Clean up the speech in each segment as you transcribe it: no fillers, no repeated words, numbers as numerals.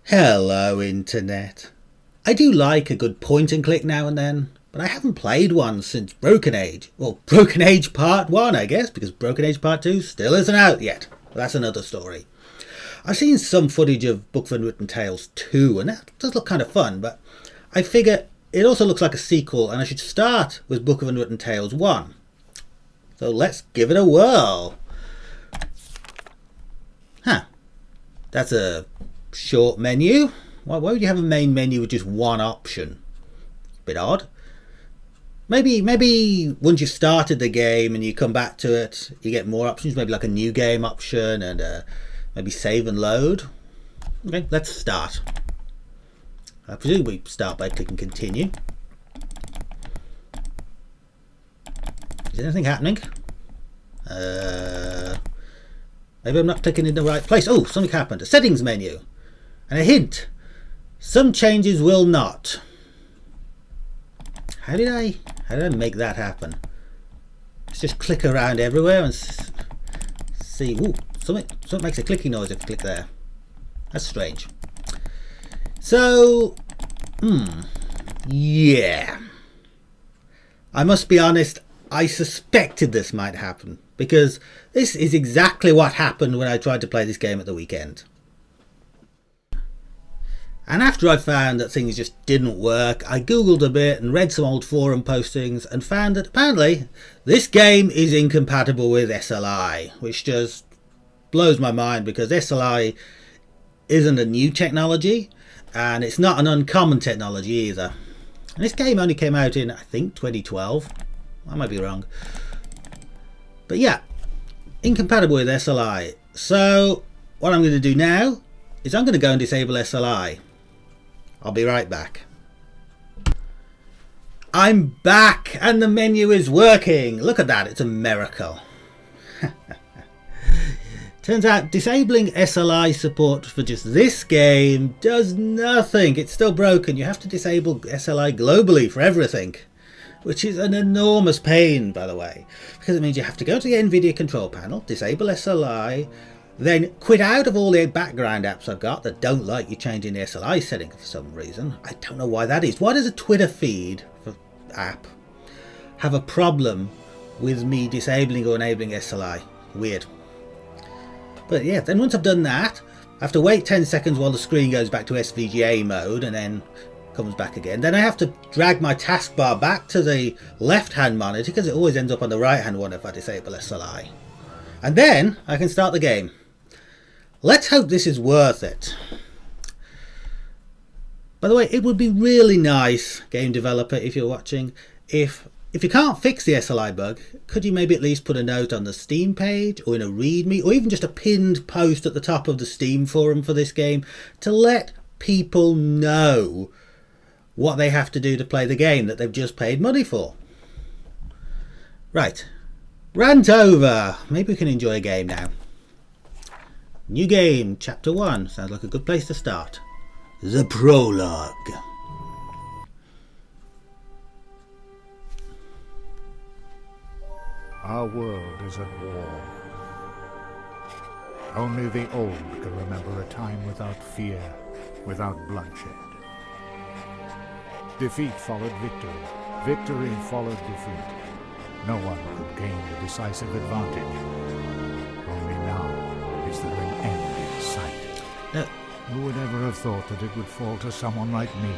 Hello Internet. I do like a good point and click now and then, but I haven't played one since Broken Age. Well, Broken Age Part 1 I guess, because Broken Age Part 2 still isn't out yet. But that's another story. I've seen some footage of Book of Unwritten Tales 2 and that does look kind of fun, but I figure it also looks like a sequel and I should start with Book of Unwritten Tales 1. So let's give it a whirl. That's a short menu. Why would you have a main menu with just one option? Bit odd. Maybe once you've started the game and you come back to it, you get more options. Maybe like a new game option and maybe save and load. Okay, let's start. I presume we start by clicking continue. Is anything happening? Maybe I'm not clicking in the right place. Oh, something happened. A settings menu. And a hint. Some changes will not. How did I make that happen? Let's just click around everywhere and see. Ooh, something makes a clicking noise if you click there. That's strange. So, yeah. I must be honest, I suspected this might happen, because this is exactly what happened when I tried to play this game at the weekend. And after I found that things just didn't work, I googled a bit and read some old forum postings and found that apparently this game is incompatible with SLI, which just blows my mind because SLI isn't a new technology and it's not an uncommon technology either. And this game only came out in, I think, 2012. I might be wrong. But yeah, incompatible with SLI. So what I'm going to do now is I'm going to go and disable SLI. I'll be right back. I'm back and the menu is working. Look at that, it's a miracle. Turns out disabling SLI support for just this game does nothing. It's still broken. You have to disable SLI globally for everything, which is an enormous pain, by the way, because it means you have to go to the NVIDIA control panel, disable SLI, then quit out of all the background apps I've got that don't like you changing the SLI setting for some reason. I don't know why that is. Why does a Twitter feed app have a problem with me disabling or enabling SLI? Weird. But yeah, then once I've done that, I have to wait 10 seconds while the screen goes back to SVGA mode and then comes back again. Then I have to drag my taskbar back to the left hand monitor because it always ends up on the right hand one if I disable SLI. And then I can start the game. Let's hope this is worth it. By the way, it would be really nice, game developer, if you're watching, if you can't fix the SLI bug, could you maybe at least put a note on the Steam page or in a README or even just a pinned post at the top of the Steam forum for this game to let people know what they have to do to play the game that they've just paid money for. Right, rant over. Maybe we can enjoy a game now. New game, chapter 1. Sounds like a good place to start. The prologue. Our world is at war. Only the old can remember a time without fear, without bloodshed. Defeat followed victory. Victory followed defeat. No one could gain the decisive advantage. Only now is there an end in sight. Who would ever have thought that it would fall to someone like me,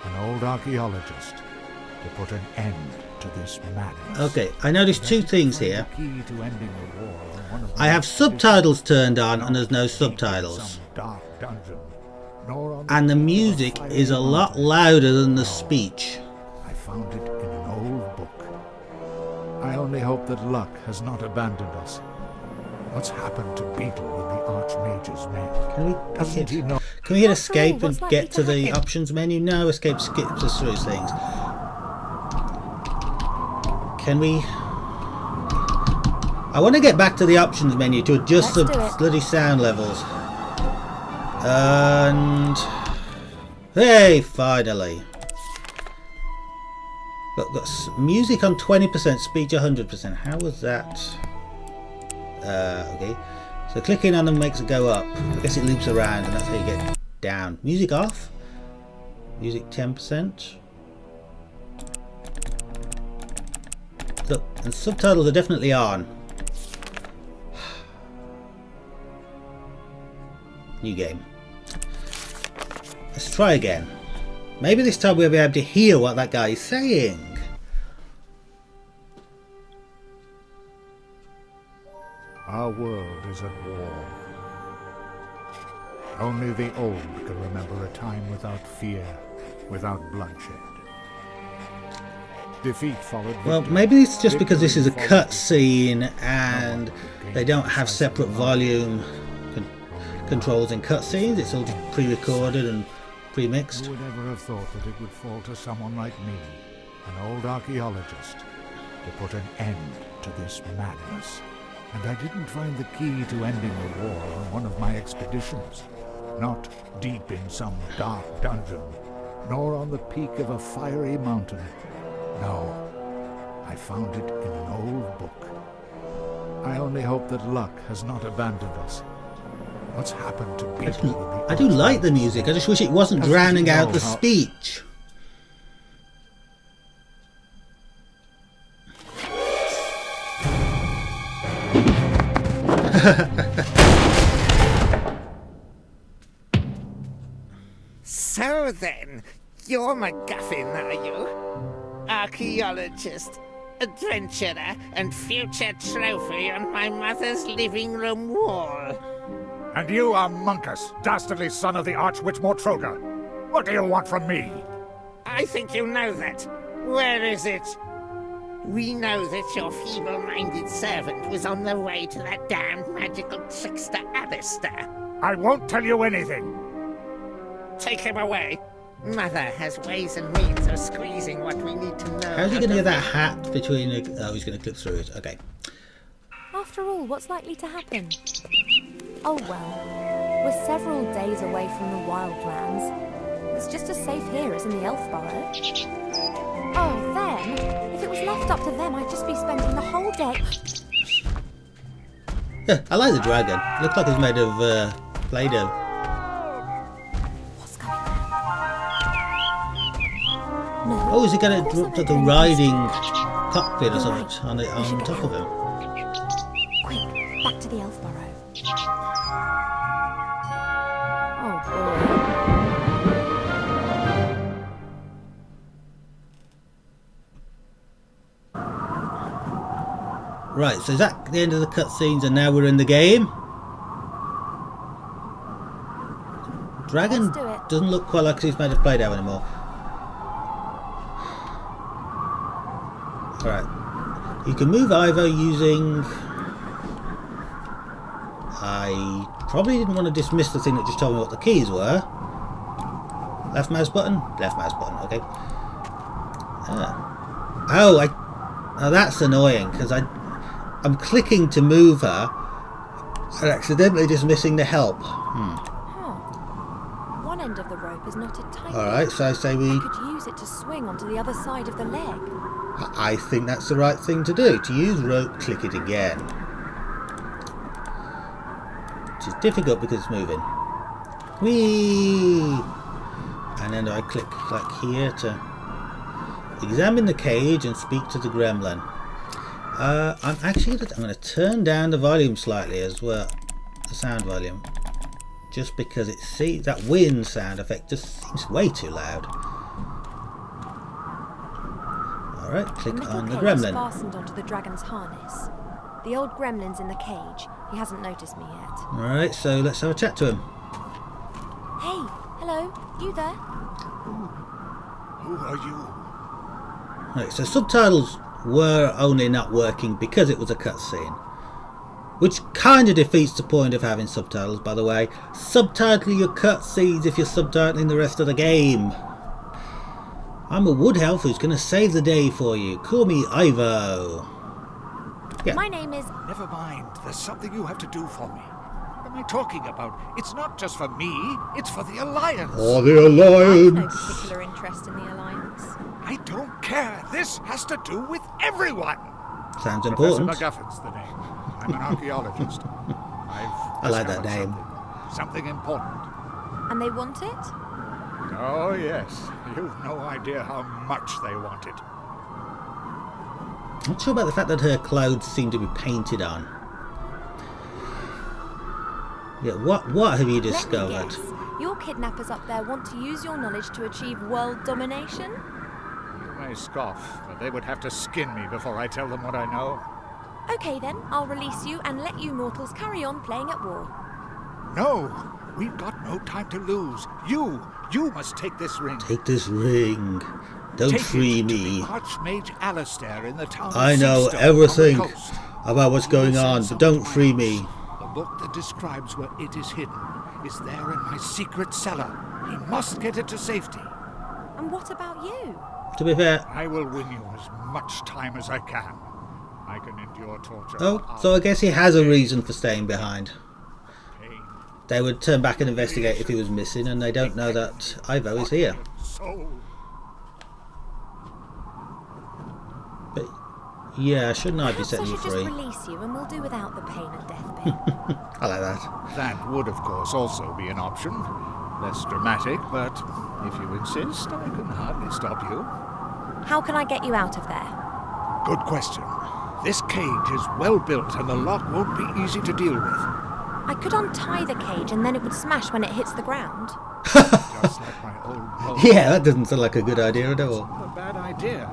an old archaeologist, to put an end to this madness? Okay, I noticed two things here. I have subtitles turned on and there's no subtitles. And the music is a lot louder than the speech. I found it in an old book. I only hope that luck has not abandoned us. What's happened to Beetle and the Archmage's men? Can we hit escape and get to the options menu? No, escape skips us through things. Can we? I want to get back to the options menu to adjust the bloody sound levels. And hey, finally. Got music on 20%, speech 100%. How was that? Okay. So clicking on them makes it go up. I guess it loops around and that's how you get down. Music off. Music 10%. Look, and subtitles are definitely on. New game. Let's try again. Maybe this time we'll be able to hear what that guy is saying. Our world is at war. Only the old can remember a time without fear, without bloodshed. Defeat followed victory. Well, maybe it's just because this is a cutscene and they don't have separate volume controls in cutscenes. It's all just pre-recorded and pre-mixed. Who would ever have thought that it would fall to someone like me, an old archaeologist, to put an end to this madness? And I didn't find the key to ending the war on one of my expeditions. Not deep in some dark dungeon, nor on the peak of a fiery mountain. No, I found it in an old book. I only hope that luck has not abandoned us. What's happened to people? I do like the music, I just wish it wasn't drowning out the speech. So then, you're MacGuffin, are you? Archaeologist, adventurer, and future trophy on my mother's living room wall. And you are Monkus, dastardly son of the Archwitch Mortroga. What do you want from me? I think you know that. Where is it? We know that your feeble-minded servant was on the way to that damned magical trickster Alistair. I won't tell you anything. Take him away. Mother has ways and means of squeezing what we need to know. How's he going to get that hat between... Oh, he's going to clip through it. Okay. After all, what's likely to happen? Oh well, we're several days away from the Wildlands. It's just as safe here as in the Elf Burrow. Oh, then, if it was left up to them, I'd just be spending the whole day... Yeah, I like the dragon. It looks like it's made of Play-Doh. What's going on? No. Oh, is he going to drop like a riding cockpit or something on top of him? Quick, back to the Elf Burrow. Oh boy. Right, so is that the end of the cutscenes and now we're in the game? Dragon Let's do it. doesn't look quite like he's made of Play-Doh anymore. Alright, you can move Ivo using... I probably didn't want to dismiss the thing that just told me what the keys were. Left mouse button? Left mouse button, okay. Oh, that's annoying because I'm clicking to move her and accidentally dismissing the help. One end of the rope is knotted tightly. Alright, so I say I could use it to swing onto the other side of the leg. I think that's the right thing to do. To use rope, click it again. Which is difficult because it's moving. Whee! And then I click like here to examine the cage and speak to the gremlin. I'm going to turn down the volume slightly as well, the sound volume, just because that wind sound effect just seems way too loud. All right, click on the gremlin. Fastened onto the dragon's harness. The old gremlin's in the cage. He hasn't noticed me yet. All right, so let's have a chat to him. Hey, hello, you there? Who are you? Right, so subtitles were only not working because it was a cutscene, which kind of defeats the point of having subtitles, by the way. Subtitle your cutscenes if you're subtitling the rest of the game. I'm a wood elf who's going to save the day for you. Call me Ivo. Yeah. My name is... Never mind. There's something you have to do for me. What am I talking about? It's not just for me. It's for the Alliance. Oh, the I have no Alliance. particular interest in the Alliance. I don't care. This has to do with everyone. Sounds Professor important. MacGuffin's the name. I'm an archaeologist. I like that name. Something important. And they want it? Oh, yes. You've no idea how much they want it. Not sure about the fact that her clothes seem to be painted on. Yeah, what have you discovered? Let me guess. Your kidnappers up there want to use your knowledge to achieve world domination? You may scoff, but they would have to skin me before I tell them what I know. Okay then, I'll release you and let you mortals carry on playing at war. No! We've got no time to lose. You must take this ring. Take this ring. Don't Take free it to me. the Archmage Alistair in the town of I know Seastone everything on the coast. about what's going on, but don't free me. The book that describes where it is hidden is there in my secret cellar. He must get it to safety. And what about you? To be fair, I will win you as much time as I can. I can endure torture. oh, for so I hours. guess he has a reason for staying behind. Pain, They would turn back and investigate if he was missing, and they don't know that Ivo is here. soul. But yeah, shouldn't I be Perhaps I setting you should just free? release you and we'll do without the pain and death bit. I like that. That would, of course, also be an option. Less dramatic, but if you insist, I can hardly stop you. How can I get you out of there? Good question. This cage is well built and the lock won't be easy to deal with. I could untie the cage and then it would smash when it hits the ground. Just like my old boat. Yeah, that doesn't sound like a good idea at all. Not a bad idea.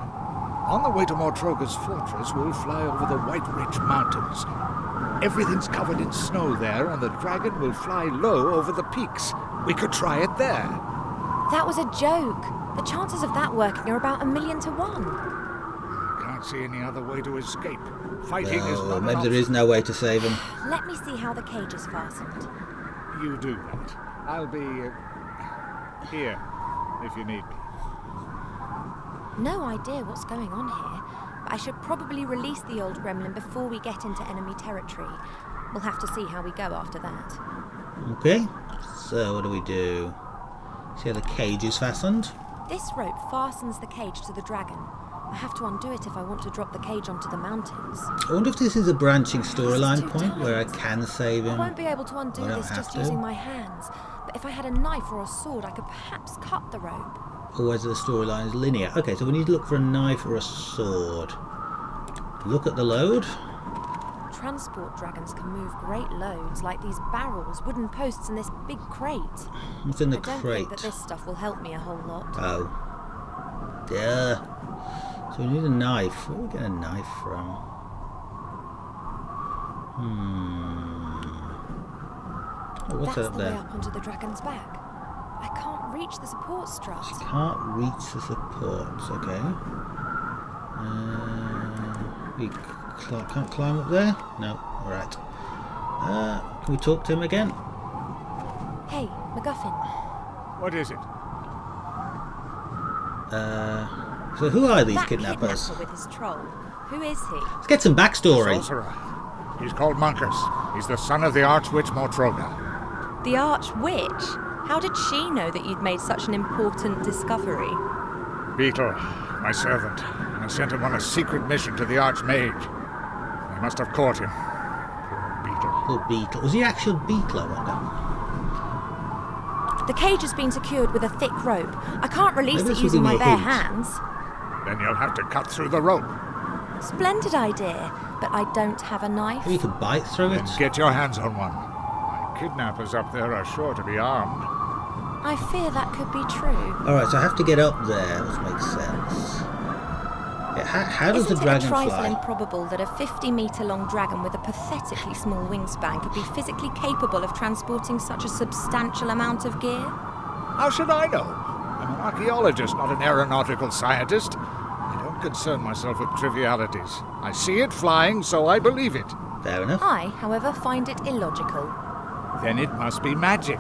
On the way to Mortroga's fortress, we'll fly over the White Ridge Mountains. Everything's covered in snow there, and the dragon will fly low over the peaks. We could try it there. That was a joke. The chances of that working are about 1,000,000 to 1. Can't see any other way to escape. Fighting is No, not an maybe there option. is no way to save him. Let me see how the cage is fastened. You do that. I'll be here if you need me. No idea what's going on here, but I should probably release the old gremlin before we get into enemy territory. We'll have to see how we go after that. Okay, so what do we do? See how the cage is fastened? This rope fastens the cage to the dragon. I have to undo it if I want to drop the cage onto the mountains. I wonder if this is a branching storyline too point where I tight. can save I him. won't be able to undo I don't this have just to. using my hands, but if I had a knife or a sword, I could perhaps cut the rope. Or whether the storyline is linear. Okay, so we need to look for a knife or a sword. Look at the load. Transport dragons can move great loads, like these barrels, wooden posts, and this big crate. What's in the I don't crate? think that this stuff will help me a whole lot. Oh. Duh. So we need a knife. Where do we get a knife from? Oh, what's That's that up the way there? up onto the dragon's back. I can't reach the support strut. Can't reach the supports, okay. We can't climb up there? No, alright. Can we talk to him again? Hey, MacGuffin. What is it? So who are these That kidnappers? kidnapper with his troll. Who is he? Let's get some backstory. Sorcerer. He's called Monkus. He's the son of the Archwitch Mortroga. The Archwitch? How did she know that you'd made such an important discovery? Beetle, my servant. I sent him on a secret mission to the Archmage. I must have caught him. Poor Beetle. Oh, Beetle. Was he actual Beetle, I wonder? The cage has been secured with a thick rope. I can't release Maybe it this will using give my me a bare hint. hands. Then you'll have to cut through the rope. Splendid idea, but I don't have a knife. Maybe you could bite through it? Then get your hands on one. My kidnappers up there are sure to be armed. I fear that could be true. Alright, so I have to get up there. That makes sense. Yeah, how does Isn't the it dragon a trifle fly? improbable that a 50-metre-long dragon with a pathetically small wingspan could be physically capable of transporting such a substantial amount of gear? How should I know? I'm an archaeologist, not an aeronautical scientist. I don't concern myself with trivialities. I see it flying, so I believe it. Fair enough. I, however, find it illogical. Then it must be magic.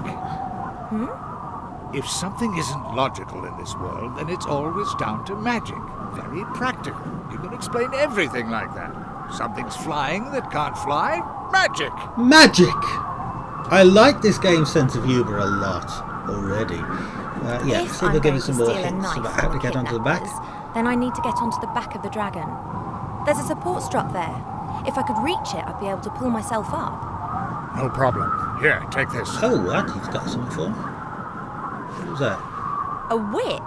If something isn't logical in this world, then it's always down to magic. Very practical. You can explain everything like that. Something's flying that can't fly. Magic! Magic! I like this game's sense of humour a lot already. Yeah, If see if I'm we give going us to some more steal a hints knife about how from to get onto the back. kidnappers, then I need to get onto the back of the dragon. There's a support strut there. If I could reach it, I'd be able to pull myself up. No problem. Here, take this. Oh, what? He's got something for me. was that? A whip?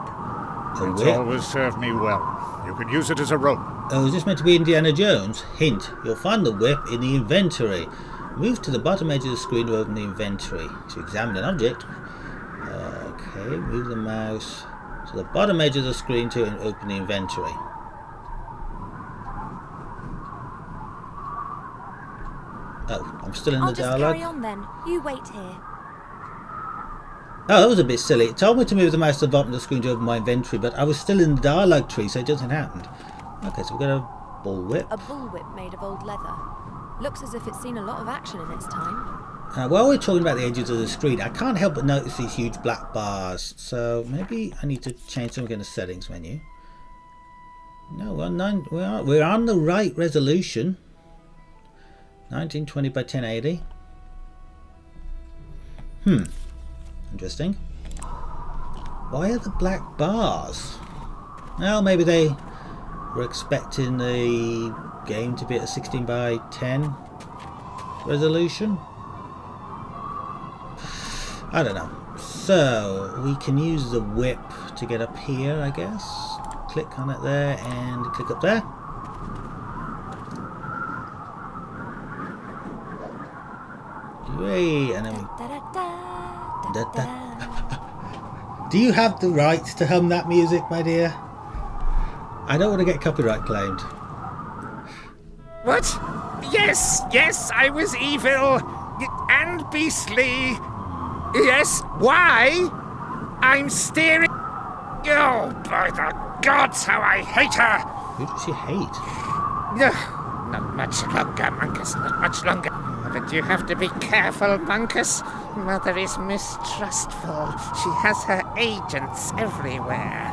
A It's whip? always served me well. You can use it as a rope. Oh, is this meant to be Indiana Jones? Hint, you'll find the whip in the inventory. Move to the bottom edge of the screen to open the inventory. To examine an object. Okay, move the mouse to the bottom edge of the screen to open the inventory. Oh, I'm still in I'll the just dialogue. carry on then. You wait here. Oh, that was a bit silly. It told me to move the mouse to the bottom of the screen to open my inventory, but I was still in the dialogue tree, so it doesn't happen. Okay, so we've got a bullwhip. A bullwhip made of old leather. Looks as if it's seen a lot of action in its time. While we're talking about the edges of the screen, I can't help but notice these huge black bars. So maybe I need to change something in the settings menu. No, we're on the right resolution. 1920 by 1080. Interesting. Why are the black bars? Well, maybe they were expecting the game to be at a 16 by 10 resolution. I don't know. So we can use the whip to get up here, I guess. Click on it there and click up there. Yay! And then we... Do you have the rights to hum that music, my dear? I don't want to get copyright claimed. What? Yes, I was evil and beastly. Yes, why? I'm steering. Oh, by the gods, how I hate her! Who does she hate? Not much longer, Bunkus, not much longer. But you have to be careful, Bunkus. Mother is mistrustful. She has her agents everywhere.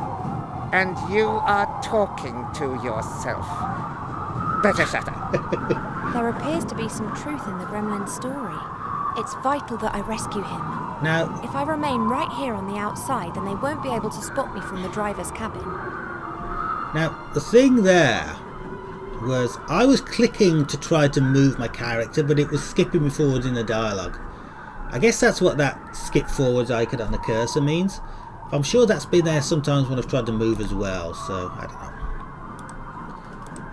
And you are talking to yourself. Better shut up. There appears to be some truth in the gremlin's story. It's vital that I rescue him. Now, If I remain right here on the outside, then they won't be able to spot me from the driver's cabin. the thing there was I was clicking to try to move my character, but it was skipping me forward in the dialogue. I guess that's what that skip forwards icon on the cursor means. I'm sure that's been there sometimes when I've tried to move as well, so I don't know.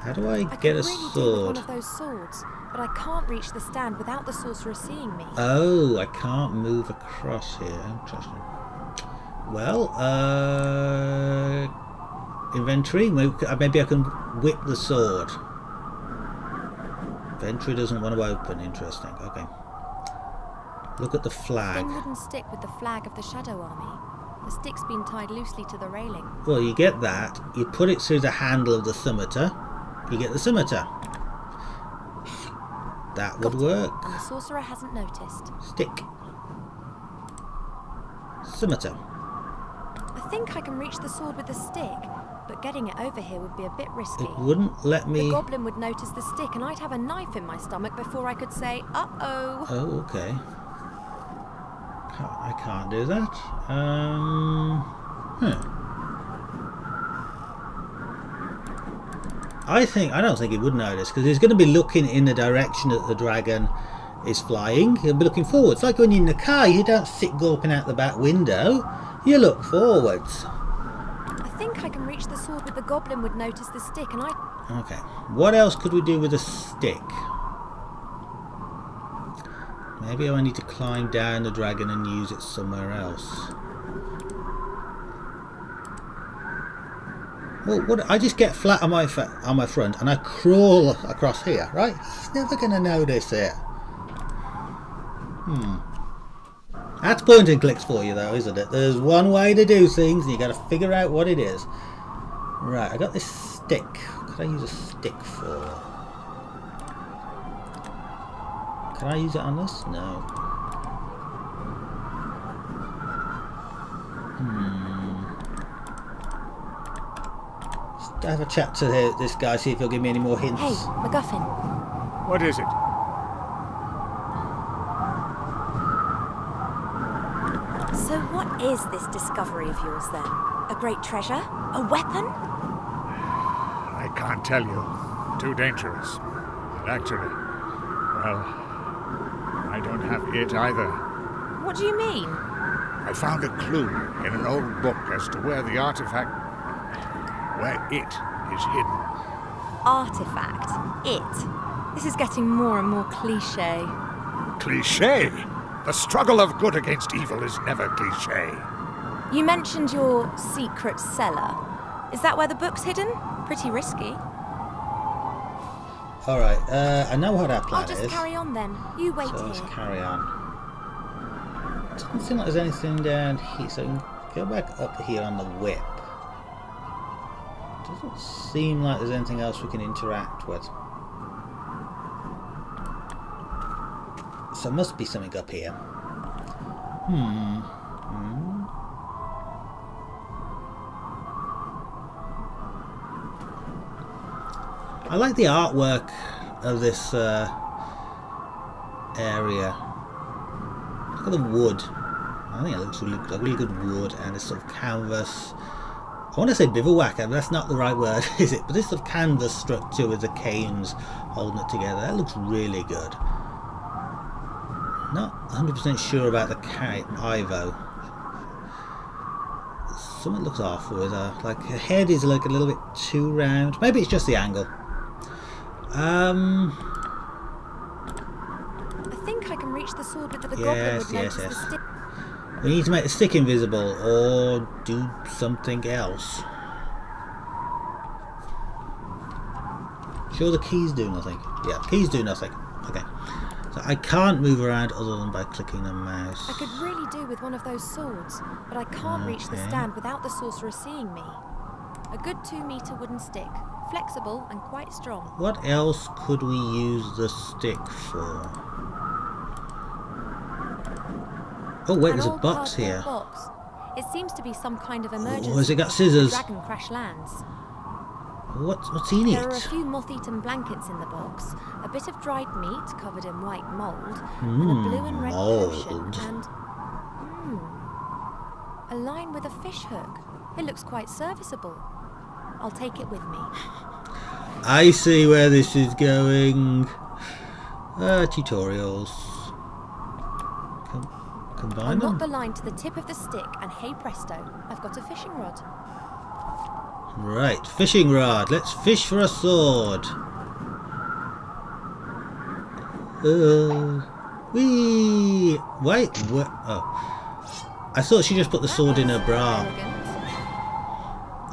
How do I get a could really do with sword? one of those swords, but I can't reach the stand without the sorcerer seeing me. Oh, I can't move across here. Interesting. Well, inventory. Maybe I can whip the sword. Inventory doesn't want to open. Interesting. Okay. Look at the flag. Thin wooden stick with the flag of the Shadow Army. The stick's been tied loosely to the railing. Well, you get that. You put it through the handle of the scimitar. You get the scimitar. That would work. And the sorcerer hasn't noticed. Stick. Scimitar. I think I can reach the sword with the stick, but getting it over here would be a bit risky. It wouldn't let me... The goblin would notice the stick and I'd have a knife in my stomach before I could say, uh-oh. Oh, okay. I can't do that. I don't think he would notice, because he's going to be looking in the direction that the dragon is flying. He'll be looking forwards. It's like when you're in the car, you don't sit gawping out the back window. You look forwards. I think I can reach the sword, but the goblin would notice the stick and I... Okay. What else could we do with a stick? Maybe I need to climb down the dragon and use it somewhere else. Well, what, I just get flat on my front and I crawl across here, right? He's never going to notice it. That's point and clicks for you, though, isn't it? There's one way to do things, and you got to figure out what it is. Right, I got this stick. What could I use a stick for? Can I use it on this? No. Just have a chat to this guy, see if he'll give me any more hints. Hey, MacGuffin. What is it? So what is this discovery of yours then? A great treasure? A weapon? I can't tell you. Too dangerous. And actually, well, I don't have it either. What do you mean? I found a clue in an old book as to where the artifact... where it is hidden. Artifact. It. This is getting more and more cliché. Cliché? The struggle of good against evil is never cliché. You mentioned your secret cellar. Is that where the book's hidden? Pretty risky. Alright, I know what our plan I'll just is. carry on then. You wait So let's here. carry on. Doesn't seem like there's anything down here, so we can go back up here on the whip. Doesn't seem like there's anything else we can interact with. So there must be something up here. I like the artwork of this area. Look at the wood. I think it looks really good wood, and this sort of canvas. I want to say bivouac, but that's not the right word, is it? But this sort of canvas structure with the canes holding it together, that looks really good. Not 100% sure about the Ivo. Something looks off with her. Like her head is like a little bit too round. Maybe it's just the angle. I think I can reach the sword with the goblin would notice the stick. We need to make the stick invisible or do something else. Sure, the keys do nothing. Yeah, keys do nothing. Okay. So I can't move around other than by clicking the mouse. I could really do with one of those swords, but I can't reach the stand without the sorcerer seeing me. A good 2-meter wooden stick, flexible and quite strong. What else could we use the stick for? Oh wait, there's a box here. Box. It seems to be some kind of emergency. Oh, has it got scissors? Dragon crash lands. What's in it? There are a few moth-eaten blankets in the box, a bit of dried meat covered in white mould, and a blue and red potion, and a line with a fish hook. It looks quite serviceable. I'll take it with me. I see where this is going. Tutorials. Combine I'll them. knot the line to the tip of the stick, and hey presto, I've got a fishing rod. Right, fishing rod. Let's fish for a sword. Wee. Wait. What? Oh, I thought she just put the sword in her bra, Elegant.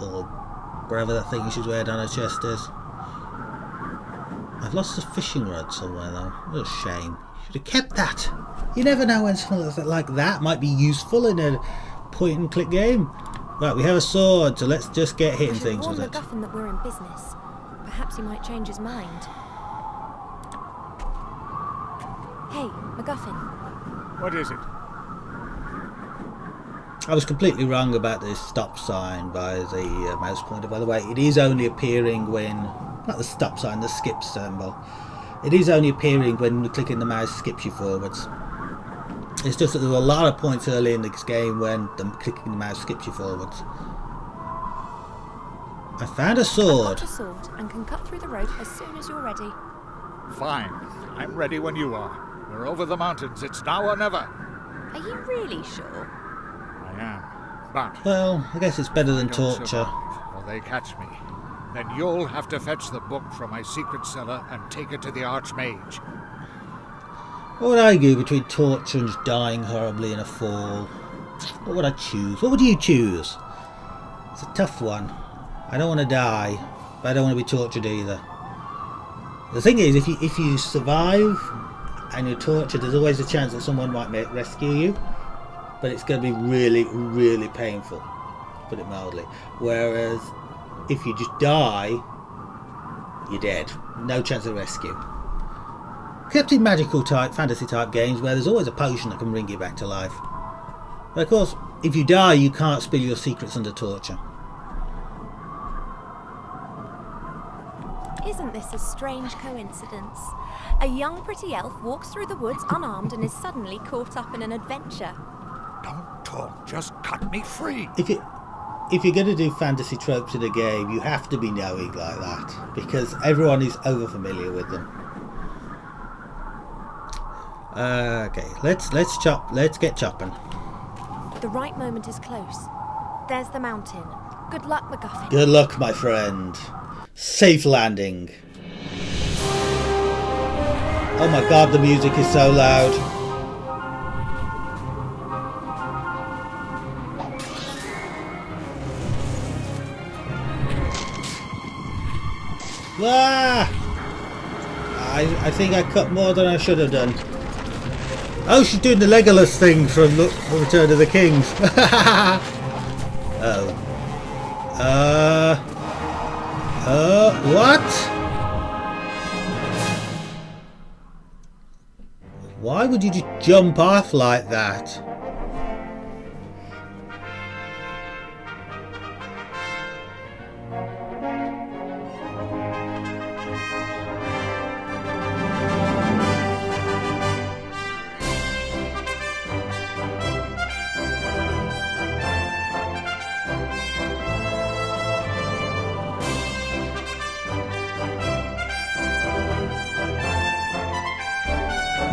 or wherever that thing she's wearing on her chest is. I've lost the fishing rod somewhere though. What a shame. Should have kept that. You never know when something like that might be useful in a point-and-click game. Right, we have a sword, so let's just get hitting things with it. MacGuffin that we're in business. Perhaps he might change his mind. Hey, MacGuffin. What is it? I was completely wrong about this stop sign by the mouse pointer, by the way. It is only appearing when... not the stop sign, the skip symbol. It is only appearing when clicking the mouse skips you forwards. It's just that there were a lot of points early in this game when clicking the mouse skips you forwards. I found a sword. I've got a sword and can cut through the rope as soon as you're ready. Fine. I'm ready when you are. We're over the mountains. It's now or never. Are you really sure? I am. But Well, I guess it's better than if I don't torture. survive, or they catch me, then you'll have to fetch the book from my secret cellar and take it to the Archmage. What would I do between torture and just dying horribly in a fall? What would I choose? What would you choose? It's a tough one. I don't want to die, but I don't want to be tortured either. The thing is, if you survive and you're tortured, there's always a chance that someone might rescue you, but it's going to be really, really painful, to put it mildly. Whereas if you just die, you're dead. No chance of rescue. Except in magical type, fantasy type games where there's always a potion that can bring you back to life. But of course, if you die, you can't spill your secrets under torture. Isn't this a strange coincidence? A young pretty elf walks through the woods unarmed and is suddenly caught up in an adventure. Don't talk. Just cut me free. If you're going to do fantasy tropes in a game, you have to be knowing like that, because everyone is over familiar with them. Okay, let's get chopping. The right moment is close. There's the mountain. Good luck, MacGuffin. Good luck, my friend. Safe landing. Oh my god, the music is so loud. Ah! I think I cut more than I should have done. Oh, she's doing the Legolas thing from Return of the Kings. Oh. What? Why would you just jump off like that?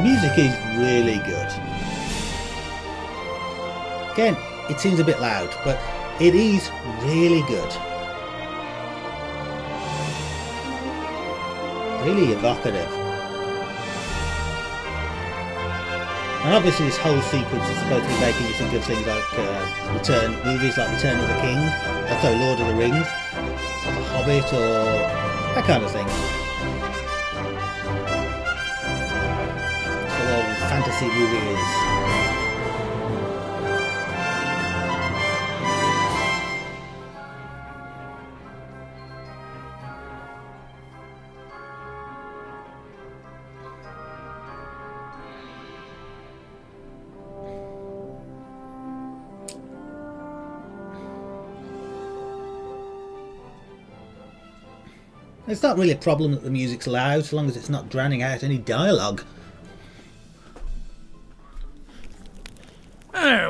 Music is really good. Again, it seems a bit loud, but it is really good. Really evocative. And obviously this whole sequence is supposed to be making you think of things like movies like Return of the King, sorry, Lord of the Rings, The Hobbit, or that kind of thing. Fantasy movies. It's not really a problem that the music's loud, so long as it's not drowning out any dialogue.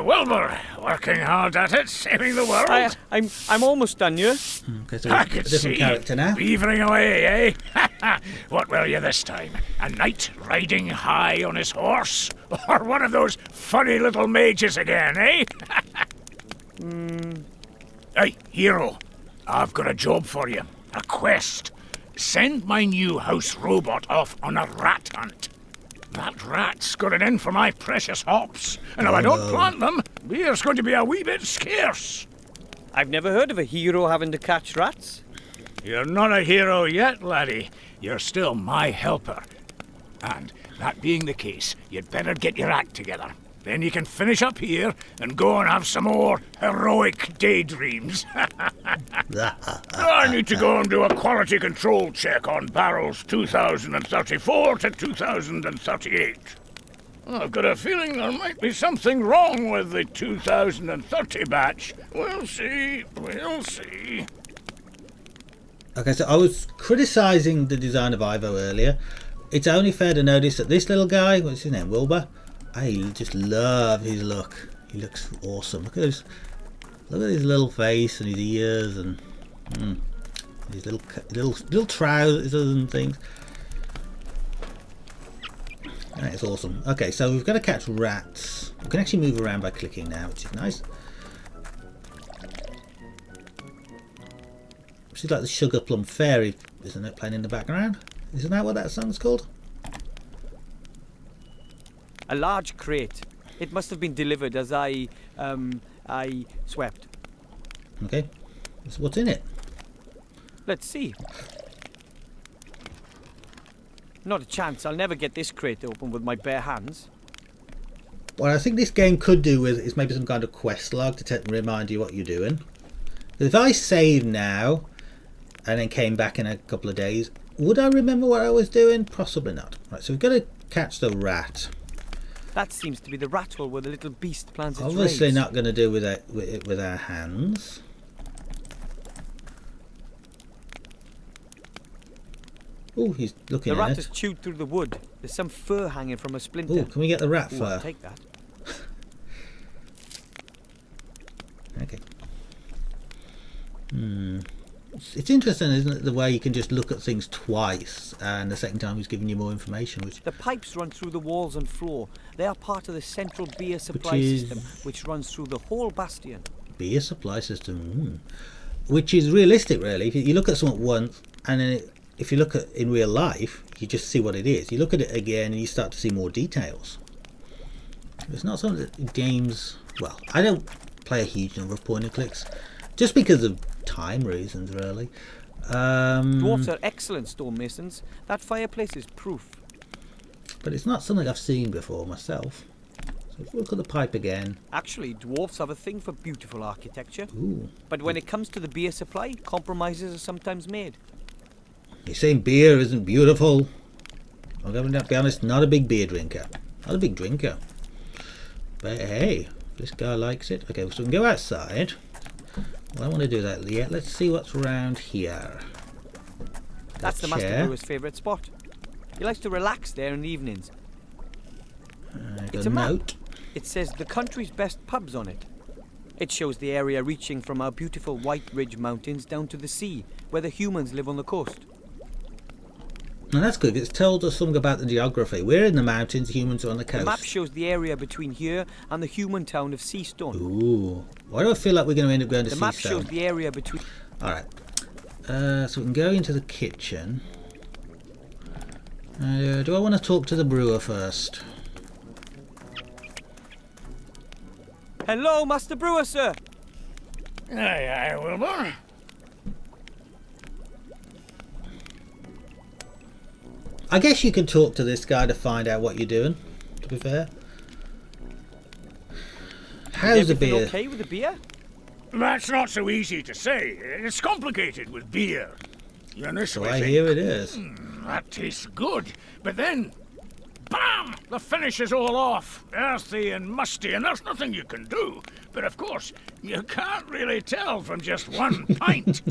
Wilbur, working hard at it, saving the world. I'm almost done, yeah? Okay, so I a could different see. character now. Beavering away, eh? What will you this time? A knight riding high on his horse? Or one of those funny little mages again, eh? Hey, hero, I've got a job for you. A quest. Send my new house robot off on a rat hunt. That rat's got it in for my precious hops, and if I don't plant them, beer's going to be a wee bit scarce. I've never heard of a hero having to catch rats. You're not a hero yet, laddie. You're still my helper. And that being the case, you'd better get your act together. Then you can finish up here and go and have some more heroic daydreams. I need to go and do a quality control check on barrels 2034 to 2038. I've got a feeling there might be something wrong with the 2030 batch. We'll see, we'll see. Okay, so I was criticising the design of Ivo earlier. It's only fair to notice that this little guy, what's his name, Wilbur? I just love his look. He looks awesome. Look at his little face and his ears and his little trousers and things. That's awesome. Okay, so we've got to catch rats. We can actually move around by clicking now, which is nice. She's like the Sugar Plum Fairy, isn't it, playing in the background? Isn't that what that song's called? A large crate. It must have been delivered as I swept. Okay. So what's in it? Let's see. Not a chance. I'll never get this crate open with my bare hands. What I think this game could do is maybe some kind of quest log to remind you what you're doing. If I save now and then came back in a couple of days, would I remember what I was doing? Possibly not. Right, so we've got to catch the rat. That seems to be the rat hole where the little beast plans its Obviously raids. not going to do with it with our hands. Oh, he's looking The at rat it. has chewed through the wood. There's some fur hanging from a splinter. Oh, can we get the rat Ooh, fur? I'll take that. Okay. It's interesting, isn't it, the way you can just look at things twice, and the second time he's giving you more information. Which The pipes run through the walls and floor. They are part of the central beer supply is- system, which runs through the whole bastion. beer supply system, which is realistic, really. If you look at something once, and then if you look at in real life, you just see what it is. You look at it again, and you start to see more details. It's not something that games. Well, I don't play a huge number of point and clicks, just because of time reasons, really. Dwarfs are excellent stonemasons. That fireplace is proof. But it's not something I've seen before myself. So if we look at the pipe again. Actually, dwarfs have a thing for beautiful architecture. Ooh. But when it comes to the beer supply, compromises are sometimes made. You're saying beer isn't beautiful? I'm going to be honest, not a big beer drinker. Not a big drinker. But hey, this guy likes it. Okay, so we can go outside. Well, I want to do that yet. Let's see what's around here. That's the Master Brewer's favourite spot. He likes to relax there in the evenings. It's a map. note. It says the country's best pubs on it. It shows the area reaching from our beautiful White Ridge Mountains down to the sea, where the humans live on the coast. And that's good. It's told us something about the geography. We're in the mountains, humans are on the coast. The map shows the area between here and the human town of Seastone. Ooh. Why do I feel like we're going to end up going to The map Seastone? shows the area between... Alright. So we can go into the kitchen. Do I want to talk to the brewer first? Hello, Master Brewer, sir! Aye, aye, Wilbur. I guess you can talk to this guy to find out what you're doing, to be fair. How's the Everything beer? okay with the beer? That's not so easy to say. It's complicated with beer. You initially So I think, hear it is. that tastes good, but then, bam! The finish is all off, earthy and musty, and there's nothing you can do. But of course, you can't really tell from just one pint.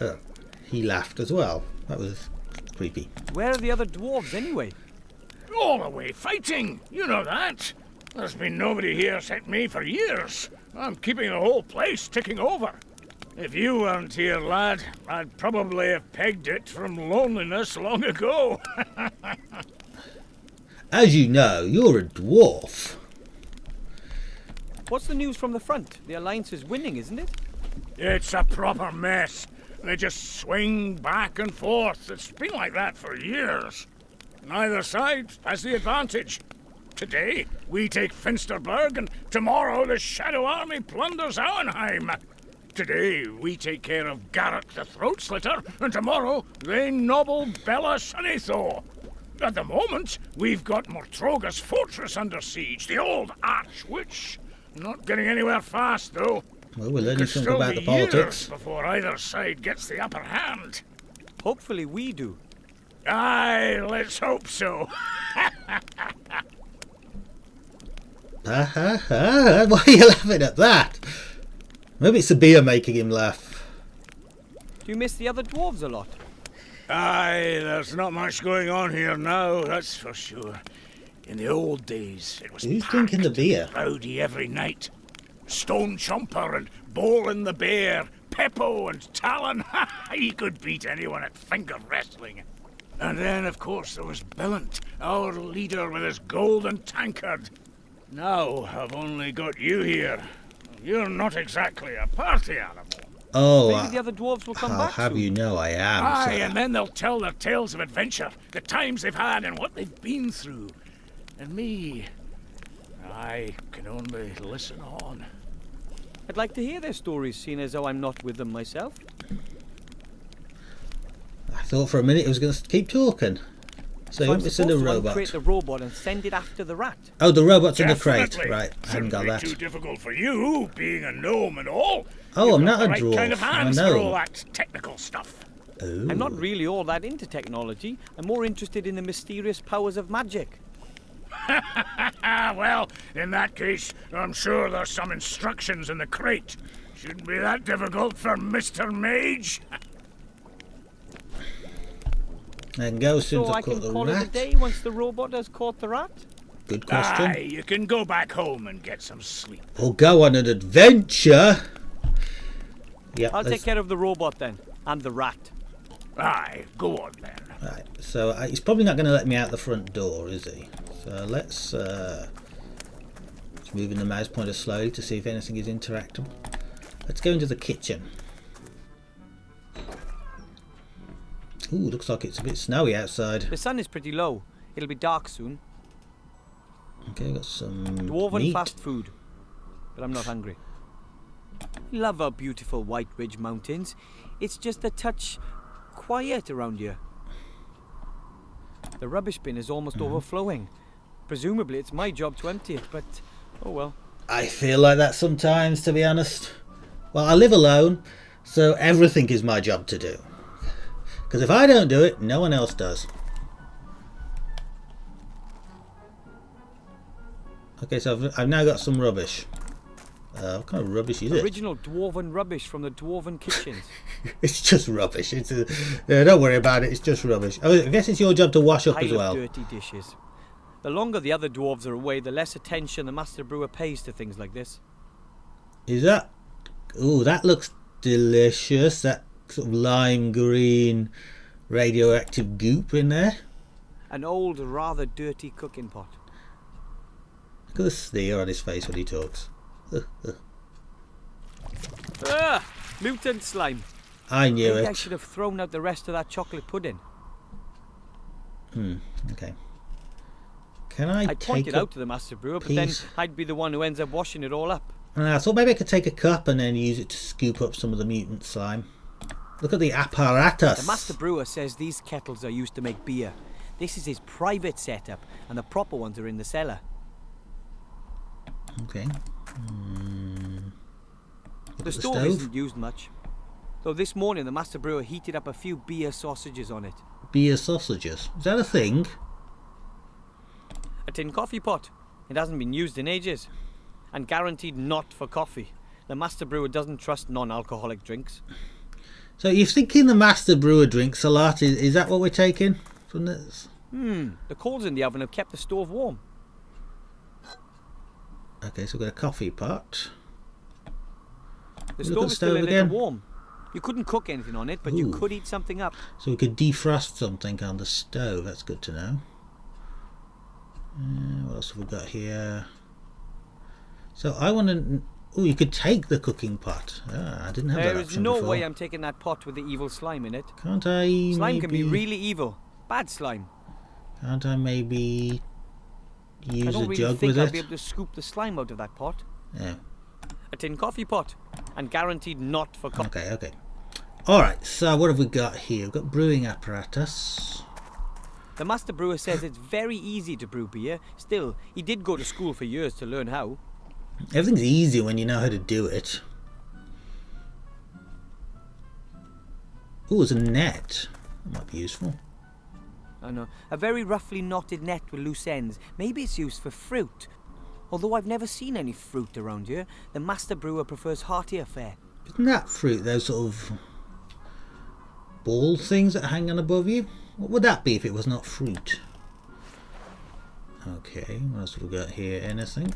Oh, he laughed as well. That was creepy. Where are the other dwarves, anyway? All away fighting, you know that. There's been nobody here except me for years. I'm keeping the whole place ticking over. If you weren't here, lad, I'd probably have pegged it from loneliness long ago. As you know, you're a dwarf. What's the news from the front? The Alliance is winning, isn't it? It's a proper mess. They just swing back and forth. It's been like that for years. Neither side has the advantage. Today, we take Finsterberg, and tomorrow the Shadow Army plunders Auenheim. Today, we take care of Garrett the Throat Slitter, and tomorrow they nobble Bella Sunnythaw. At the moment, we've got Mortroga's fortress under siege, the old Arch Witch. Not getting anywhere fast, though. Well, we're learning Could something still about be the politics. years before either side gets the upper hand. Hopefully we do. Aye, let's hope so. Ha ha ha! Why are you laughing at that? Maybe it's the beer making him laugh. Do you miss the other dwarves a lot? Aye, there's not much going on here now, that's for sure. In the old days, it was Who's drinking the packed beer? and rowdy every night. Stone Chomper and Bolin the Bear, Peppo and Talon. He could beat anyone at finger wrestling. And then, of course, there was Billant, our leader with his golden tankard. Now I've only got you here. You're not exactly a party animal. Oh, Maybe the other dwarves will come I'll back have soon. you know I am, Aye, sir. and then they'll tell their tales of adventure, the times they've had and what they've been through. And me, I can only listen on. I'd like to hear their stories, seeing as though I'm not with them myself. I thought for a minute he was going to keep talking. So you I'm want me to send a supposed to robot? uncrate the robot and send it after the rat. Oh, the robot's in the crate. Definitely. Right, I haven't got Shouldn't that. be too difficult for you, being a gnome and all. Oh, You've I'm got not the a right dwarf. kind of I'm a hands for gnome. all that technical stuff. Oh. I'm not really all that into technology. I'm more interested in the mysterious powers of magic. Well, in that case, I'm sure there's some instructions in the crate. Shouldn't be that difficult for Mr. Mage. I can go as soon So as I I've can caught the call it a rat. day once the robot has caught the rat? Good question. Aye, you can go back home and get some sleep. Or go on an adventure. Yep. I'll take care of the robot then, and the rat. Aye, go on then. Right. So he's probably not going to let me out the front door, is he? So let's just moving the mouse pointer slowly to see if anything is interactable. Let's go into the kitchen. Ooh, looks like it's a bit snowy outside. The sun is pretty low. It'll be dark soon. Okay, got some Dwarven meat. fast food. But I'm not hungry. Love our beautiful White Ridge Mountains. It's just a touch quiet around here. The rubbish bin is almost overflowing. Presumably it's my job to empty it, but oh well. I feel like that sometimes, to be honest. Well, I live alone, so everything is my job to do. Because if I don't do it, no one else does. Okay, so I've now got some rubbish. What kind of rubbish is it? Original dwarven rubbish from the dwarven kitchens. It's just rubbish. Don't worry about it. It's just rubbish. Oh, I guess it's your job to wash up Pile as well. of dirty dishes. The longer the other dwarves are away, the less attention the master brewer pays to things like this. Is that? Ooh, that looks delicious. That sort of lime green radioactive goop in there. An old, rather dirty cooking pot. Look at the sneer on his face when he talks. Ah! Mutant slime. I knew Maybe I it. should have thrown out the rest of that chocolate pudding. Okay. Can I I'd take point it a out to the master brewer, but then piece? I'd be the one who ends up washing it all up. I thought maybe I could take a cup and then use it to scoop up some of the mutant slime. Look at the apparatus. The master brewer says these kettles are used to make beer. This is his private setup, and the proper ones are in the cellar. Okay. The stove isn't used much. Though this morning the master brewer heated up a few beer sausages on it. Beer sausages. Is that a thing? A tin coffee pot. It hasn't been used in ages. And guaranteed not for coffee. The master brewer doesn't trust non-alcoholic drinks. So you're thinking the master brewer drinks a lot? Is that what we're taking from this? The coals in the oven have kept the stove warm. Okay, so we've got a coffee pot. The Look at stove the is still a stove little again. warm. You couldn't cook anything on it, but you Ooh. could eat something up. So we could defrost something on the stove. That's good to know. What else have we got here? So I want to... Oh, you could take the cooking pot. I didn't have that There is option no before. way I'm taking that pot with the evil slime in it. Can't I Slime can be maybe... really evil. Bad slime. Can't I maybe I use don't a really jug think with I'll it? be able to scoop the slime out of that pot. Yeah. A tin coffee pot. And guaranteed not for coffee. Okay. Alright, so what have we got here? We've got brewing apparatus. The master brewer says it's very easy to brew beer. Still, he did go to school for years to learn how. Everything's easy when you know how to do it. Oh, it's a net. That might be useful. I know. A very roughly knotted net with loose ends. Maybe it's used for fruit. Although I've never seen any fruit around here, the master brewer prefers heartier fare. Isn't that fruit, those sort of ball things that hang on above you? What would that be if it was not fruit? Okay, what else have we got here? Anything?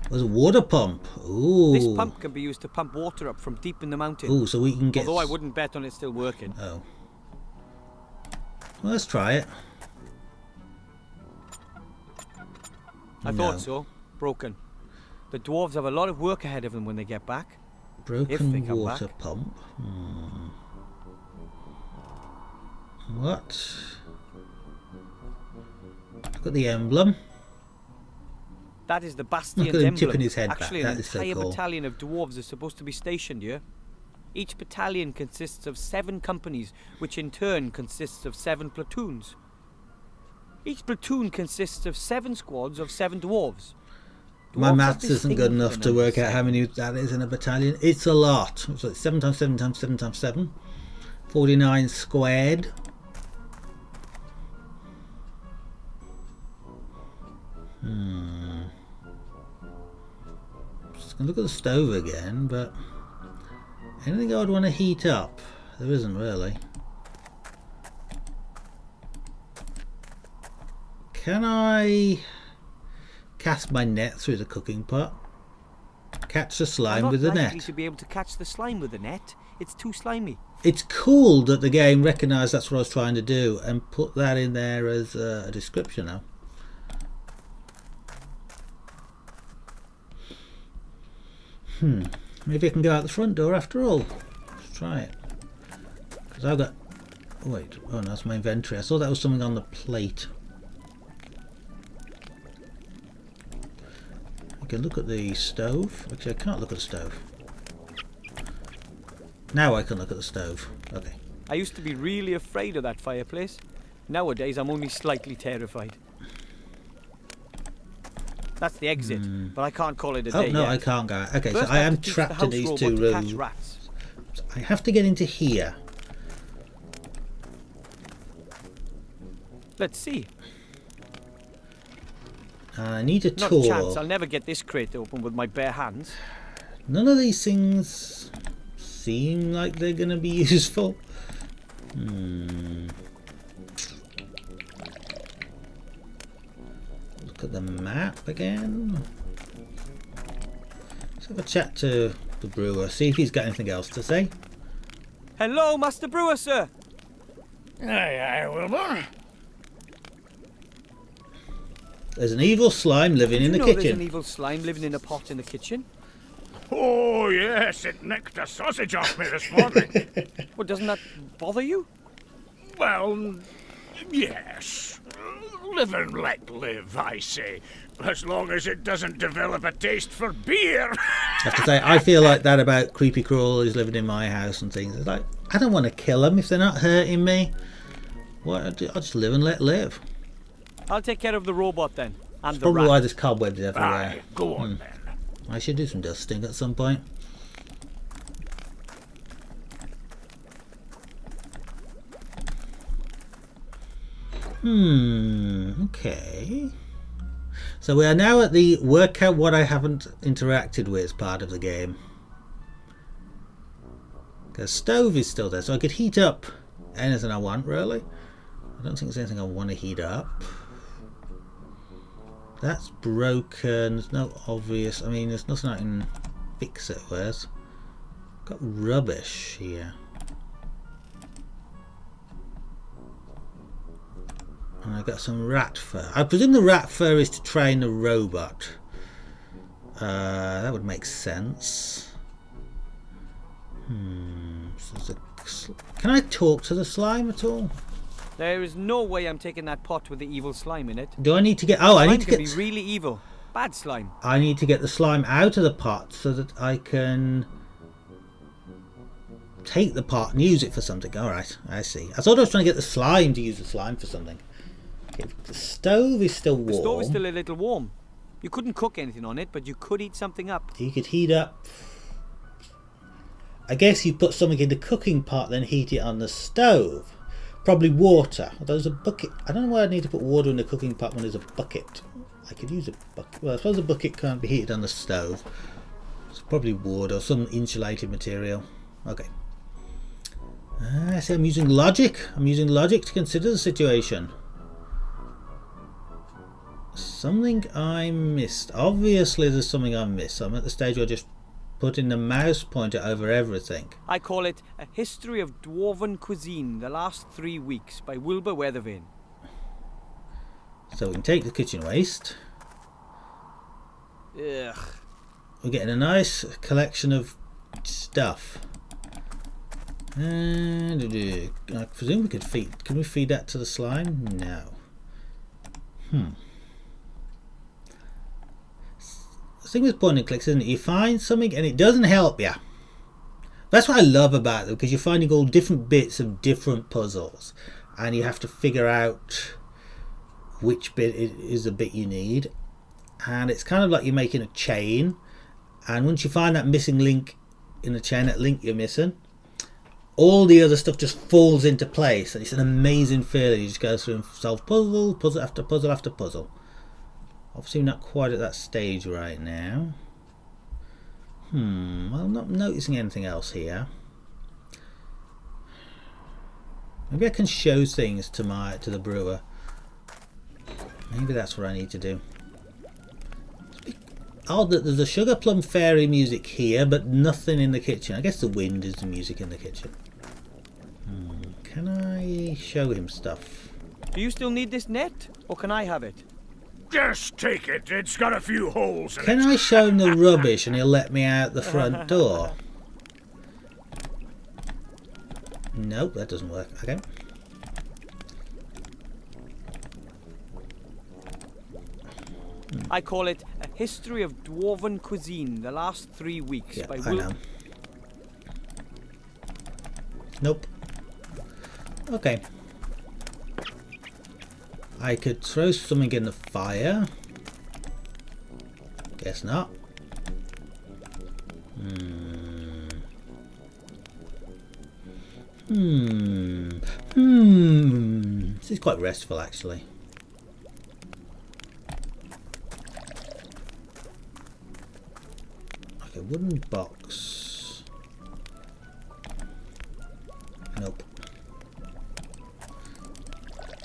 There's a water pump. Ooh. This pump can be used to pump water up from deep in the mountain. Ooh, so we can get... Although I wouldn't bet on it still working. Oh. Well, let's try it. I thought so. Broken. The dwarves have a lot of work ahead of them when they get back. If they Broken come water back. pump. What? Look at the emblem. That is the Bastion's Look at him emblem. tipping his head back. Actually, That an is so entire cool. battalion of dwarves is supposed to be stationed here. Each battalion consists of 7 companies, which in turn consists of 7 platoons. Each platoon consists of 7 squads of 7 dwarves. My Dwarves have maths this isn't thing good for enough to number work out 7. how many that is in a battalion. It's a lot. So it's 7 times 7 times 7 times 7. 49 squared. Just gonna look at the stove again, but anything I would want to heat up? There isn't really. Can I cast my net through the cooking pot? catch the I'm slime not with the likely net. to be able to catch the slime with the net. It's too slimy. It's cool that the game recognised that's what I was trying to do and put that in there as a description now. Maybe I can go out the front door after all. Let's try it. Because I've got... Oh, wait. Oh, no, that's my inventory. I saw that was something on the plate. I can look at the stove. Actually, I can't look at the stove. Now I can look at the stove. Okay. I used to be really afraid of that fireplace. Nowadays, I'm only slightly terrified. That's the exit, but I can't call it a day Oh, no, yet. I can't go out. Okay, First, so I have am to teach trapped the in these house two robot to catch rooms. rats. So I have to get into here. Let's see. I need a Not tool. a chance. I'll never get this crate open with my bare hands. None of these things seem like they're going to be useful. Look at the map again. Let's have a chat to the brewer, see if he's got anything else to say. Hello, Master Brewer, sir. Aye, aye, Wilbur. There's an evil slime living in the There's an kitchen. evil slime living in a pot in the kitchen. Oh, yes, it nicked a sausage off me this morning. Well, doesn't that bother you? Well, yes. Live and let live, I say. As long as it doesn't develop a taste for beer. I have to say, I feel like that about creepy crawlers living in my house and things. It's like, I don't want to kill them if they're not hurting me. Well, I'll just live and let live. I'll take care of the robot then. And the Probably rat. why there's cobwebs everywhere. Aye, go on then. I should do some dusting at some point. Okay. So we are now at the work out what I haven't interacted with part of the game. The stove is still there, so I could heat up anything I want, really. I don't think there's anything I want to heat up. That's broken. There's no obvious... I mean, there's nothing I can fix it with. Got rubbish here. And I got some rat fur. I presume the rat fur is to train the robot. That would make sense. So can I talk to the slime at all? There is no way I'm taking that pot with the evil slime in it. Do I need to get... Oh, I need to Slime get... can be really evil. Bad slime. I need to get the slime out of the pot so that I can take the pot and use it for something. Alright, I see. I thought I was trying to get the slime to use the slime for something. Okay, the stove is still warm. The stove is still a little warm. You couldn't cook anything on it, but you could heat something up. You could heat up... I guess you put something in the cooking pot, then heat it on the stove. Probably water. There's a bucket. I don't know why I need to put water in the cooking pot when there's a bucket. I could use a bucket. Well, I suppose a bucket can't be heated on the stove. It's probably wood or some insulated material. Okay. I see I'm using logic. I'm using logic to consider the situation. Something I missed. Obviously there's something I missed. I'm at the stage where I just putting the mouse pointer over everything. I call it A History of Dwarven Cuisine, the Last 3 Weeks by Wilbur Weathervane. So we can take the kitchen waste. Ugh. We're getting a nice collection of stuff. And I presume we could feed... Can we feed that to the slime? No. The thing with point and clicks, isn't it? You find something and it doesn't help you. That's what I love about them, because you're finding all different bits of different puzzles and you have to figure out which bit is the bit you need. And it's kind of like you're making a chain, and once you find that missing link in the chain, that link you're missing, all the other stuff just falls into place, and it's an amazing feeling. You just go through and solve puzzle after puzzle after puzzle. Obviously not quite at that stage right now. I'm not noticing anything else here. Maybe I can show things to the brewer. Maybe that's what I need to do. odd that there's a sugar plum fairy music here, but nothing in the kitchen. I guess the wind is the music in the kitchen. Can I show him stuff? Do you still need this net, or can I have it? Just take it. It's got a few holes in Can it. I show him the rubbish and he'll let me out the front door? Nope, that doesn't work. Okay. I call it A History of Dwarven Cuisine, the last 3 weeks Yeah, by I know. Nope. Okay. I could throw something in the fire. Guess not. This is quite restful, actually. Okay, wooden box. Nope.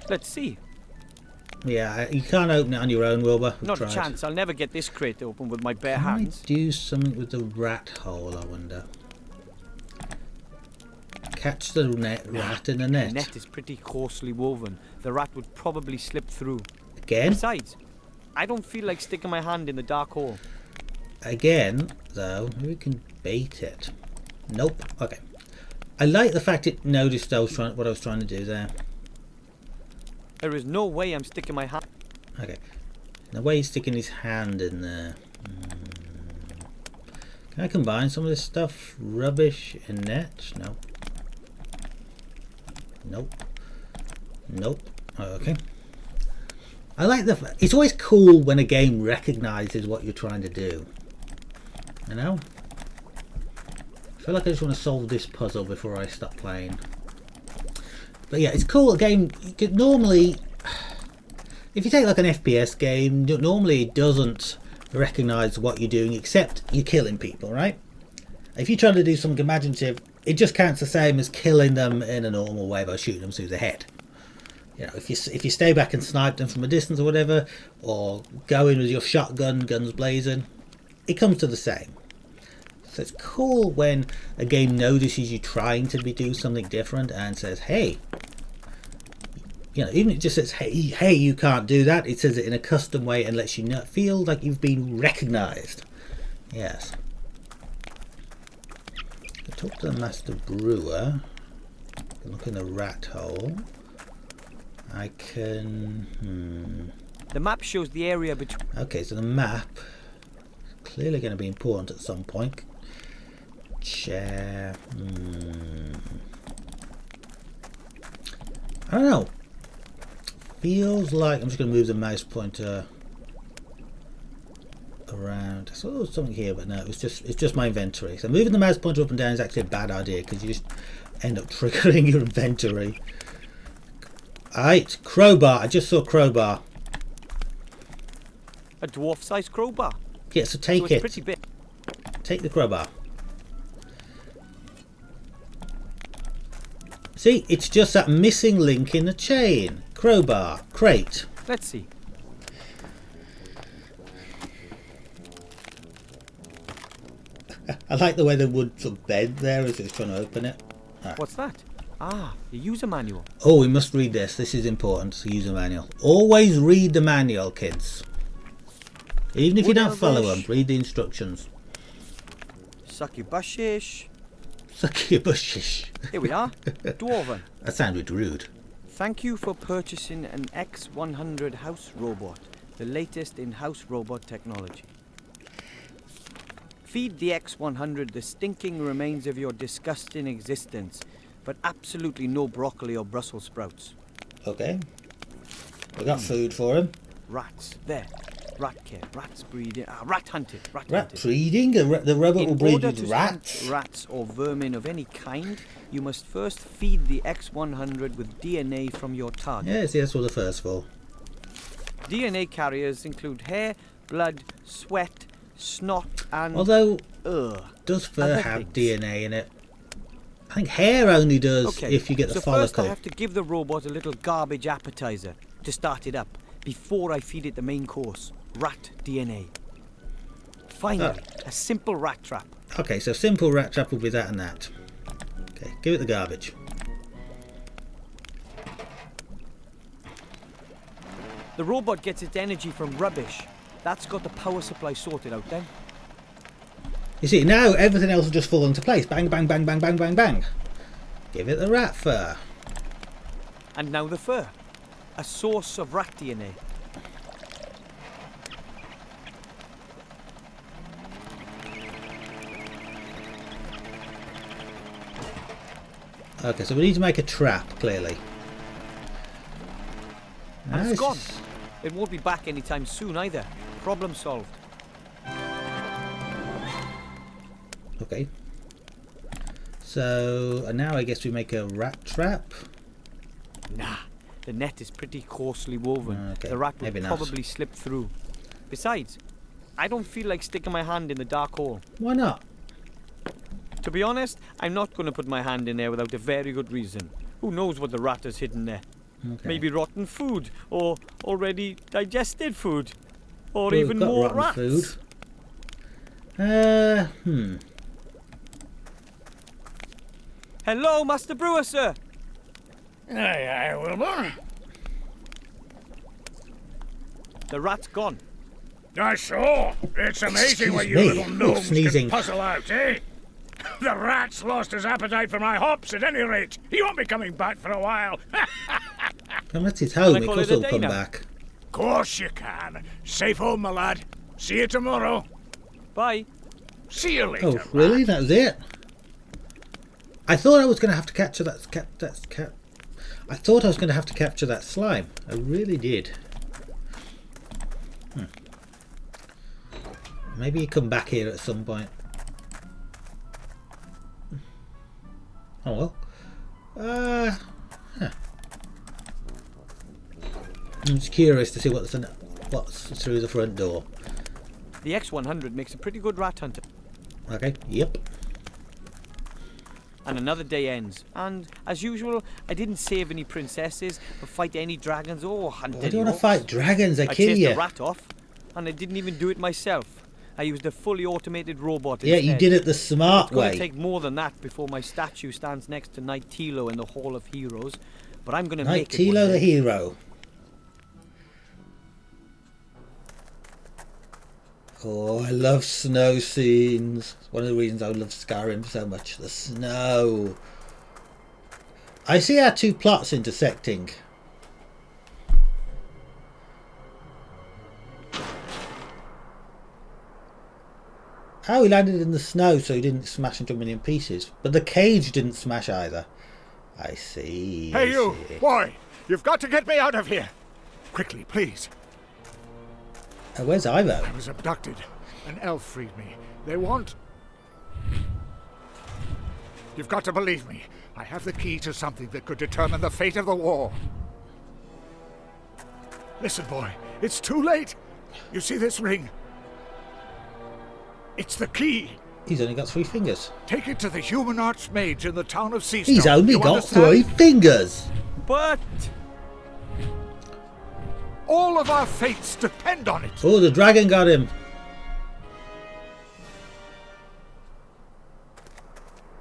Let's see. Yeah, you can't open it on your own, Wilbur. We've Not tried. a chance. I'll never get this crate open with my bare Can I hands. do something with the rat hole, I wonder? Catch the rat in the The net. net is pretty coarsely woven. The rat would probably slip through. Again? Besides, I don't feel like sticking my hand in the dark hole. Again, though, maybe we can bait it. Nope. Okay. I like the fact it noticed what I was trying to do there. There is no way I'm sticking my hand. Okay. The way he's sticking his hand in there. Can I combine some of this stuff? Rubbish and net? No. Nope. Nope. Okay. I like it's always cool when a game recognizes what you're trying to do. You know? I feel like I just want to solve this puzzle before I stop playing. But yeah, it's cool. A game, you could normally, if you take like an FPS game, normally it doesn't recognize what you're doing except you're killing people, right? If you're trying to do something imaginative, it just counts the same as killing them in a normal way by shooting them through the head. You know, if you stay back and snipe them from a distance or whatever, or go in with your shotgun, guns blazing, it comes to the same. So it's cool when a game notices you trying to do something different and says, hey, you know, even if it just says, hey, you can't do that. It says it in a custom way and lets you feel like you've been recognized. Yes. I talk to the master brewer. Look in the rat hole. I can. The map shows the area between. Okay, so the map clearly going to be important at some point. Chair. I don't know. Feels like I'm just going to move the mouse pointer around. I saw there was something here, but no, it's just my inventory. So moving the mouse pointer up and down is actually a bad idea because you just end up triggering your inventory. Alright, crowbar. I just saw crowbar. A dwarf-sized crowbar. Yeah, so take it's it. Pretty big. Take the crowbar. See, it's just that missing link in the chain. Crowbar, crate. Let's see. I like the way the wood sort of bed there as it's trying to open it. Right. What's that? Ah, the user manual. Oh, we must read this. This is important. The user manual. Always read the manual, kids. Even if you don't follow them, read the instructions. Succubushish. Succubushish. Here we are. Dwarven. That sounded rude. Thank you for purchasing an X100 house robot, the latest in house robot technology. Feed the X100 the stinking remains of your disgusting existence, but absolutely no broccoli or Brussels sprouts. Okay. We got food for him. Rats. There. Rat care. Rats breeding. Rat hunted. Rat breeding? The robot will breed In order with to rats? hunt rats or vermin of any kind, you must first feed the X100 with DNA from your target. Yes, that's what the first for. DNA carriers include hair, blood, sweat, snot, and... Although, ugh. does fur other have things. DNA in it? I think hair only does Okay, if you get the so follicle. first I have to give the robot a little garbage appetizer to start it up before I feed it the main course, rat DNA. Finally, a simple rat trap. Okay, so simple rat trap will be that and that. Okay, give it the garbage. The robot gets its energy from rubbish. That's got the power supply sorted out then. You see, now everything else will just fall into place. Bang, bang, bang, bang, bang, bang, bang. Give it the rat fur. And now the fur. A source of rat DNA. Okay, so we need to make a trap, clearly. And Nice. it's gone. It won't be back anytime soon either. Problem solved. Okay. So, and now I guess we make a rat trap. Nah, the net is pretty coarsely woven. Okay, The rat will maybe not. probably slip through. Besides, I don't feel like sticking my hand in the dark hole. Why not? To be honest, I'm not going to put my hand in there without a very good reason. Who knows what the rat has hidden there? Okay. Maybe rotten food, or already digested food, or Well, we've even got more rotten rats. Food. Hello, Master Brewer, sir. Aye, aye, Wilbur. The rat's gone. I saw. It's amazing what you Excuse me. little gnomes Sneezing. can puzzle out, eh? The rat's lost his appetite for my hops at any rate. He won't be coming back for a while. Unless it's home, I of call course it a he'll day come now? back. Course you can. Safe home, my lad. See you tomorrow. Bye. See you later. Oh, really? That was it? I thought I was going to have to capture that I thought I was going to have to capture that slime. I really did. Maybe you come back here at some point. Oh well. I'm just curious to see what's through the front door. The X100 makes a pretty good rat hunter. Okay. Yep. And another day ends. And, as usual, I didn't save any princesses, or fight any dragons, or hunt I any don't want to orcs. fight dragons. I I kill chased you. the rat off, and I didn't even do it myself. I used a fully automated robot Yeah, instead. you did it the smart It's going way. to take more than that before my statue stands next to Knight Tilo in the Hall of Heroes, but I'm going to Knight make it one Tilo the day. hero. Oh, I love snow scenes. It's one of the reasons I love Skyrim so much. The snow. I see our two plots intersecting. Oh, he landed in the snow, so he didn't smash into a million pieces. But the cage didn't smash either. I see. I Hey, you! see. Boy! You've got to get me out of here! Quickly, please. Where's Ivo? I was abducted. An elf freed me. They want... You've got to believe me. I have the key to something that could determine the fate of the war. Listen, boy. It's too late. You see this ring? It's the key. He's only got 3 fingers. Take it to the human archmage in the town of Seastone. He's only You got understand? 3 fingers. But All of our fates depend on it. Oh, the dragon got him.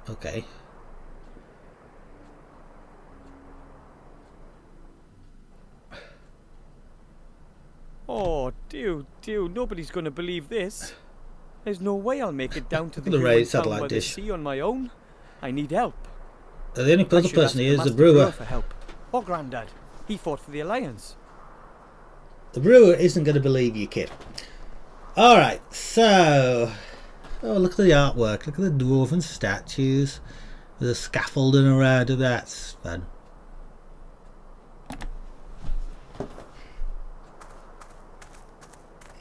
Okay. oh, dear, nobody's going to believe this. There's no way I'll make it down to the The human raid town satellite by the dish. sea on my own. I need help. The only I other should person ask here is the Master brewer. for help. Or Grandad. He fought for the Alliance. The brewer isn't going to believe you, kid. Alright, so... Oh, look at the artwork. Look at the dwarven statues. With a scaffolding around it. That's fun.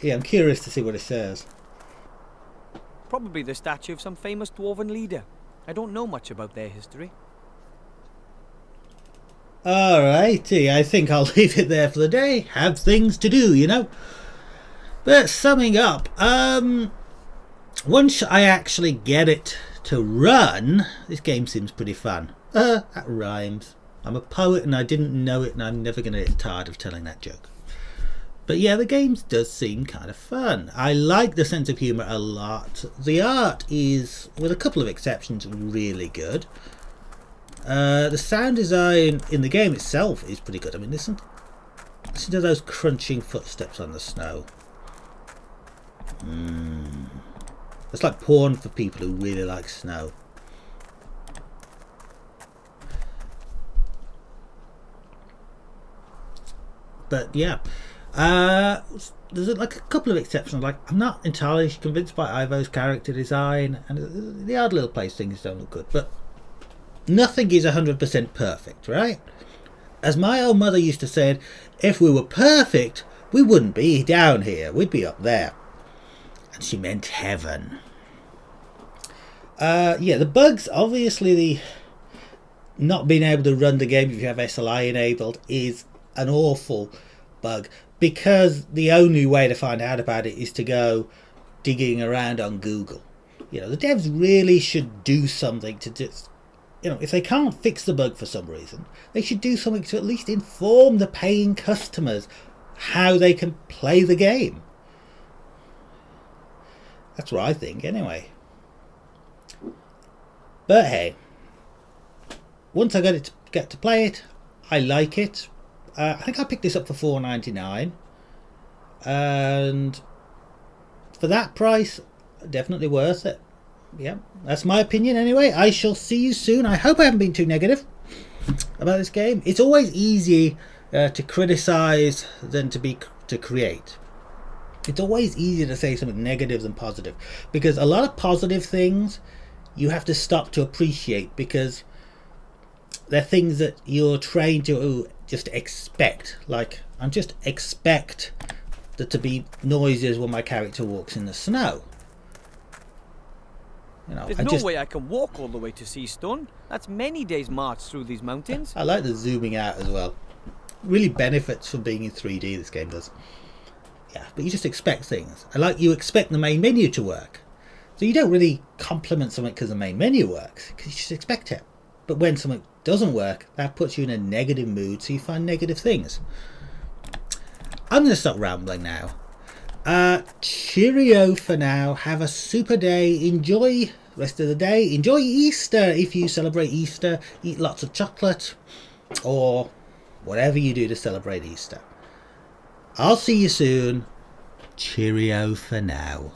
Yeah, I'm curious to see what it says. Probably the statue of some famous dwarven leader. I don't know much about their history. Alrighty, I think I'll leave it there for the day. Have things to do, you know. But summing up, once I actually get it to run, this game seems pretty fun. That rhymes. I'm a poet and I didn't know it, and I'm never going to get tired of telling that joke. But yeah, the game does seem kind of fun. I like the sense of humour a lot. The art is, with a couple of exceptions, really good. The sound design in the game itself is pretty good. I mean, listen to those crunching footsteps on the snow. It's like porn for people who really like snow. But yeah, there's like a couple of exceptions. Like, I'm not entirely convinced by Ivo's character design, and the odd little place things don't look good. But nothing is 100% perfect, right? As my old mother used to say, if we were perfect, we wouldn't be down here. We'd be up there. And she meant heaven. Yeah, the bugs, obviously, the not being able to run the game if you have SLI enabled is an awful bug, because the only way to find out about it is to go digging around on Google. You know, the devs really should do something to just, you know, if they can't fix the bug for some reason, they should do something to at least inform the paying customers how they can play the game. That's what I think, anyway. But hey, once I get to play it, I like it. I think I picked this up for $4.99, and for that price, definitely worth it. Yeah, that's my opinion anyway. I shall see you soon. I hope I haven't been too negative about this game. It's always easy to criticize than to create. It's always easier to say something negative than positive, because a lot of positive things you have to stop to appreciate, because they're things that you're trained to just expect. Like, I just expect there to be noises when my character walks in the snow. You know, There's no way I can walk all the way to Seastone. That's many days' march through these mountains. I like the zooming out as well. Really benefits from being in 3D, this game does. Yeah, but you just expect things. I like you expect the main menu to work. So you don't really compliment something because the main menu works, because you just expect it. But when something doesn't work, that puts you in a negative mood, so you find negative things. I'm going to stop rambling now. Cheerio for now. Have a super day. Enjoy the rest of the day. Enjoy Easter if you celebrate Easter. Eat lots of chocolate, or whatever you do to celebrate Easter. I'll see you soon. Cheerio for now.